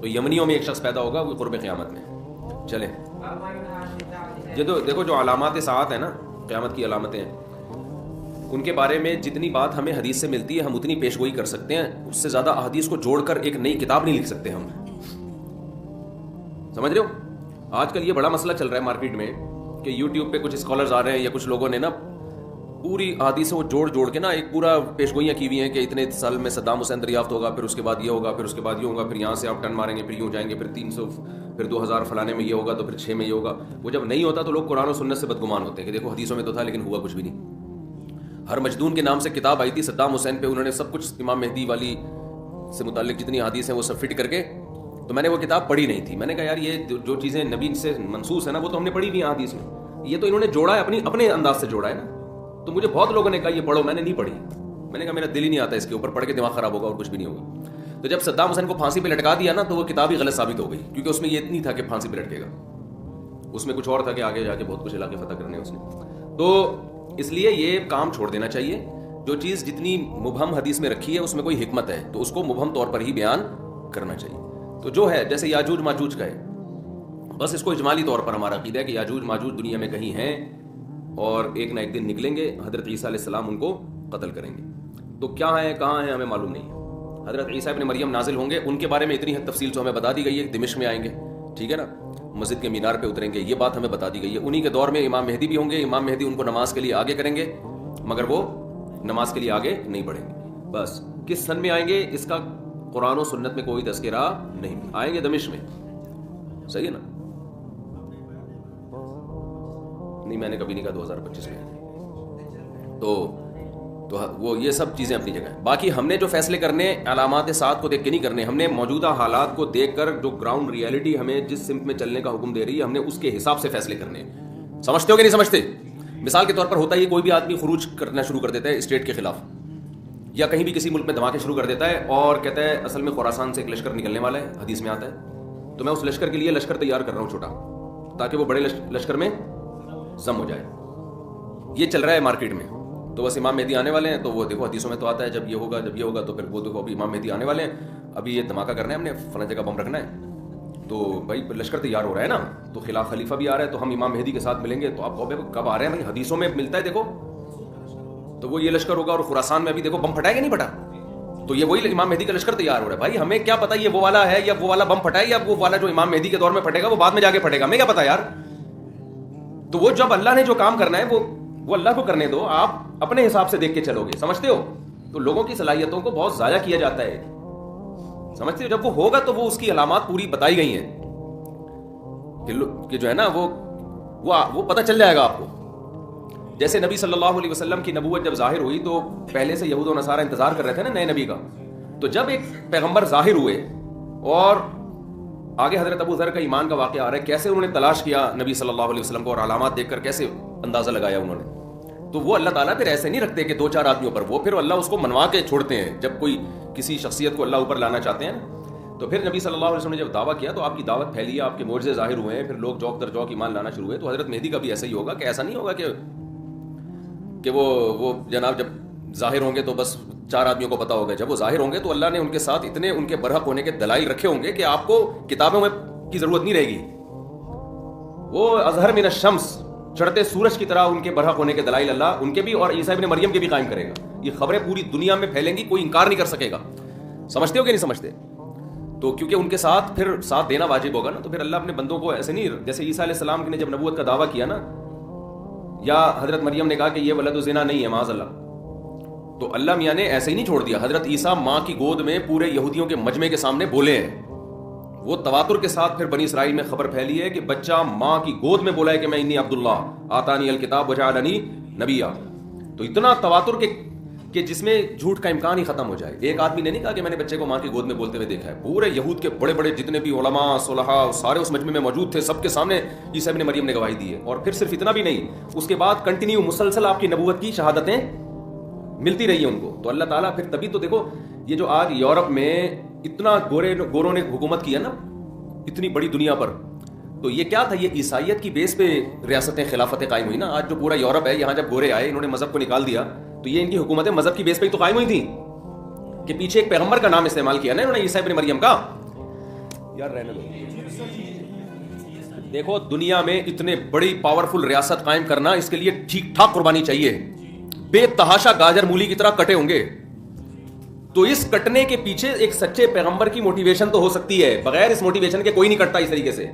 تو یمنیوں میں ایک شخص پیدا ہوگا وہ قرب قیامت میں. چلیں یہ تو دیکھو جو علامات ساعت ہیں نا, قیامت کی علامتیں ہیں, ان کے بارے میں جتنی بات ہمیں حدیث سے ملتی ہے ہم اتنی پیش گوئی کر سکتے ہیں, اس سے زیادہ احادیث کو جوڑ کر ایک نئی کتاب نہیں لکھ سکتے ہم. سمجھ رہے ہو؟ آج کل یہ بڑا مسئلہ چل رہا ہے مارکیٹ میں کہ یوٹیوب پہ کچھ اسکالرز آ رہے ہیں یا کچھ لوگوں نے نا پوری احادیث کو جوڑ کے نا ایک پورا پیش گوئیاں کی ہوئی ہیں کہ اتنے سال میں صدام حسین دریافت ہوگا, پھر اس کے بعد یہ ہوگا, پھر اس کے بعد یہ ہوگا, پھر یہاں سے آپ ٹرن ماریں گے, پھر یوں جائیں گے, پھر 300, پھر 2000 فلانے میں یہ ہوگا, تو پھر 6 میں یہ ہوگا. وہ جب نہیں ہوتا تو لوگ قرآن و سنت سے بدگمان ہوتے ہیں کہ دیکھو حدیثوں میں تو تھا لیکن ہوا کچھ بھی نہیں. ہر مجدون کے نام سے کتاب آئی تھی صدام حسین پہ, انہوں نے سب کچھ امام مہدی والی سے متعلق جتنی حدیث ہیں وہ سب فٹ کر کے, تو میں نے وہ کتاب پڑھی نہیں تھی. میں نے کہا یار یہ جو چیزیں نبی سے منسوس ہیں نا وہ تو ہم نے پڑھی ہوئی ہیں حدیث میں, یہ تو انہوں نے جوڑا ہے اپنے انداز سے جوڑا ہے نا. تو مجھے بہت لوگوں نے کہا یہ پڑھو, میں نے نہیں پڑھی. میں نے کہا میرا دل ہی نہیں آتا اس کے اوپر, پڑھ کے دماغ خراب ہوگا اور کچھ بھی نہیں ہوگا. تو جب صدام حسین کو پھانسی پہ لٹکا دیا نا تو وہ کتاب ہی غلط ثابت ہو گئی, کیونکہ اس میں یہ نہیں تھا کہ پھانسی پہ لٹکے گا, اس میں کچھ اور تھا کہ آگے جا کے بہت کچھ علاقے فتح کرنے اس نے. تو اس لیے یہ کام چھوڑ دینا چاہیے. جو چیز جتنی مبہم حدیث میں رکھی ہے اس میں کوئی حکمت ہے تو اس کو مبہم طور پر ہی بیان کرنا چاہیے. تو جو ہے جیسے یاجوج ماجوج کا ہے, بس اس کو اجمالی طور پر ہمارا عقیدہ ہے کہ یاجوج ماجوج دنیا میں کہیں ہیں اور ایک نہ ایک دن نکلیں گے, حضرت عیسیٰ علیہ السلام ان کو قتل کریں گے. تو کیا ہیں کہاں ہیں ہمیں معلوم نہیں ہے. حضرت عیسیٰ ابن مریم نازل ہوں گے, ان کے بارے میں اتنی حد تفصیل سے ہمیں بتا دی گئی ہے, دمشق میں آئیں گے, ٹھیک ہے نا, مسجد کے مینار پہ اتریں گے, یہ بات ہمیں بتا دی گئی ہے. انہی کے دور میں امام مہدی بھی ہوں گے, امام مہدی ان کو نماز کے لیے آگے کریں گے مگر وہ نماز کے لیے آگے نہیں بڑھیں گے. بس کس سن میں آئیں گے اس کا قرآن و سنت میں کوئی تذکرہ نہیں. آئیں گے دمشق میں, صحیح ہے نا, نہیں میں نے کبھی نہیں کہا 2025 میں. تو وہ یہ سب چیزیں اپنی جگہ ہیں. باقی ہم نے جو فیصلے کرنے علامات ساعت کو دیکھ کے نہیں کرنے, ہم نے موجودہ حالات کو دیکھ کر جو گراؤنڈ ریئلٹی ہمیں جس سمت میں چلنے کا حکم دے رہی ہے ہم نے اس کے حساب سے فیصلے کرنے. سمجھتے ہو کہ نہیں سمجھتے؟ مثال کے طور پر ہوتا ہے کوئی بھی آدمی خروج کرنا شروع کر دیتا ہے اسٹیٹ کے خلاف, یا کہیں بھی کسی ملک میں دھماکے شروع کر دیتا ہے اور کہتا ہے اصل میں خراسان سے ایک لشکر نکلنے والا ہے, حدیث میں آتا ہے, تو میں اس لشکر کے لیے لشکر تیار کر رہا ہوں چھوٹا, تاکہ وہ بڑے لشکر میں ضم ہو جائے. یہ چل رہا ہے مارکیٹ میں. تو بس امام مہدی آنے والے ہیں, تو وہ دیکھو حدیثوں میں تو آتا ہے جب یہ ہوگا تو پھر وہ دیکھو ابھی امام مہدی آنے والے ہیں, ابھی یہ دھماکہ کرنا ہے, ہم نے فلاں جگہ بم رکھنا ہے, تو بھائی لشکر تیار ہو رہا ہے نا, تو خلاف خلیفہ بھی آ رہا ہے, تو ہم امام مہدی کے ساتھ ملیں گے. تو آپ کہو کب آ رہے ہیں بھائی, حدیثوں میں ملتا ہے دیکھو, تو وہ یہ لشکر ہوگا اور خراسان میں ابھی دیکھو بم پھٹا ہے کہ نہیں پھٹا, تو یہ وہی امام مہدی کا لشکر تیار ہو رہا ہے. بھائی ہمیں کیا پتا یہ وہ والا ہے یا وہ والا بم پھٹا ہے یا وہ والا جو امام مہدی کے دور میں پھٹے گا وہ بعد میں جا کے پھٹے گا, ہمیں کیا پتا یار. تو وہ جب اللہ نے جو کام کرنا ہے وہ اللہ کو کرنے دو, آپ اپنے حساب سے دیکھ کے چلو گے. سمجھتے ہو؟ تو لوگوں کی صلاحیتوں کو بہت ضائع کیا جاتا ہے, سمجھتے ہو؟ جب وہ ہوگا تو وہ اس کی علامات پوری بتائی گئی ہیں کہ جو ہے نا وہ پتہ چل جائے گا آپ کو. جیسے نبی صلی اللہ علیہ وسلم کی نبوت جب ظاہر ہوئی تو پہلے سے یہود و نصارہ انتظار کر رہے تھے نا نئے نبی کا. تو جب ایک پیغمبر ظاہر ہوئے اور آگے حضرت ابو ذر کا ایمان کا واقعہ آ رہا ہے, کیسے انہوں نے تلاش کیا نبی صلی اللہ علیہ وسلم کو اور علامات دیکھ کر کیسے اندازہ لگایا انہوں نے. تو وہ اللہ تعالیٰ پھر ایسے نہیں رکھتے کہ 2-4 آدمیوں پر, وہ پھر اللہ اس کو منوا کے چھوڑتے ہیں جب کوئی کسی شخصیت کو اللہ اوپر لانا چاہتے ہیں. تو پھر نبی صلی اللہ علیہ وسلم نے جب دعویٰ کیا تو آپ کی دعوت پھیلی ہے, آپ کے معجزے ظاہر ہوئے ہیں, پھر لوگ جوک در جوک ایمان لانا شروع ہوئے. تو حضرت مہدی کا بھی ایسا ہی ہوگا کہ ایسا نہیں ہوگا کہ وہ جناب جب ظاہر ہوں گے تو بس 4 آدمیوں کو پتا ہوگا. جب وہ ظاہر ہوں گے تو اللہ نے ان کے ساتھ اتنے ان کے برحق ہونے کے دلائل رکھے ہوں گے کہ آپ کو کتابوں میں کی ضرورت نہیں رہے گی. وہ اظہر من الشمس, چڑھتے سورج کی طرح ان کے برحق ہونے کے دلائل اللہ ان کے بھی اور عیسیٰ ابن مریم کے بھی قائم کرے گا. یہ خبریں پوری دنیا میں پھیلیں گی, کوئی انکار نہیں کر سکے گا. سمجھتے ہو کہ نہیں سمجھتے؟ تو کیونکہ ان کے ساتھ پھر ساتھ دینا واجب ہوگا نا, تو پھر اللہ اپنے بندوں کو ایسے نہیں, جیسے عیسیٰ علیہ السلام نے جب نبوت کا دعویٰ کیا نا, یا حضرت مریم نے کہا کہ یہ ولد الزنا نہیں ہے معاذ اللہ, تو اللہ میاں نے ایسے ہی نہیں چھوڑ دیا. حضرت عیسیٰ ماں کی گود میں پورے یہودیوں کے مجمع کے سامنے بولے ہیں. وہ تواتر کے ساتھ پھر بنی اسرائیل میں خبر پھیلی ہے کہ بچہ ماں کی گود میں بولا ہے کہ میں انی عبداللہ آتانی الکتاب وجعلنی نبیا. تو اتنا تواتر کہ جس میں جھوٹ کا امکان ہی ختم ہو جائے. ایک آدمی نے نہیں کہا کہ میں نے بچے کو ماں کی گود میں بولتے ہوئے دیکھا ہے. پورے یہود کے بڑے بڑے جتنے بھی علماء صلحاء سارے اس مجمع میں موجود تھے, سب کے سامنے عیسیٰ ابن مریم نے گواہی دی ہے. اور پھر صرف اتنا بھی نہیں, اس کے بعد کنٹینیو مسلسل آپ کی نبوت کی شہادتیں ملتی رہی ہیں ان کو. تو اللہ تعالیٰ پھر تبھی تو دیکھو یہ جو آج یورپ میں اتنا گوروں نے حکومت کیا نا اتنی بڑی دنیا پر, تو یہ کیا تھا, یہ عیسائیت کی بیس پہ ریاستیں خلافتیں قائم ہوئی نا. آج جو پورا یورپ ہے یہاں جب گورے آئے انہوں نے مذہب کو نکال دیا, تو یہ ان کی حکومتیں مذہب کی بیس پہ ہی تو قائم ہوئی تھیں کہ پیچھے ایک پیغمبر کا نام استعمال کیا نا انہوں نے, عیسیٰ ابن مریم کا. یار رہنے دو. دیکھو دنیا میں اتنے بڑی پاورفل ریاست قائم کرنا, اس کے لیے ٹھیک ٹھاک قربانی چاہیے, بے تحاشا گاجر مولی کی طرح کٹے ہوں گے. تو اس کٹنے کے پیچھے ایک سچے پیغمبر کی موٹیویشن تو ہو سکتی ہے, بغیر اس موٹیویشن کے کوئی نہیں کٹتا اس طریقے سے.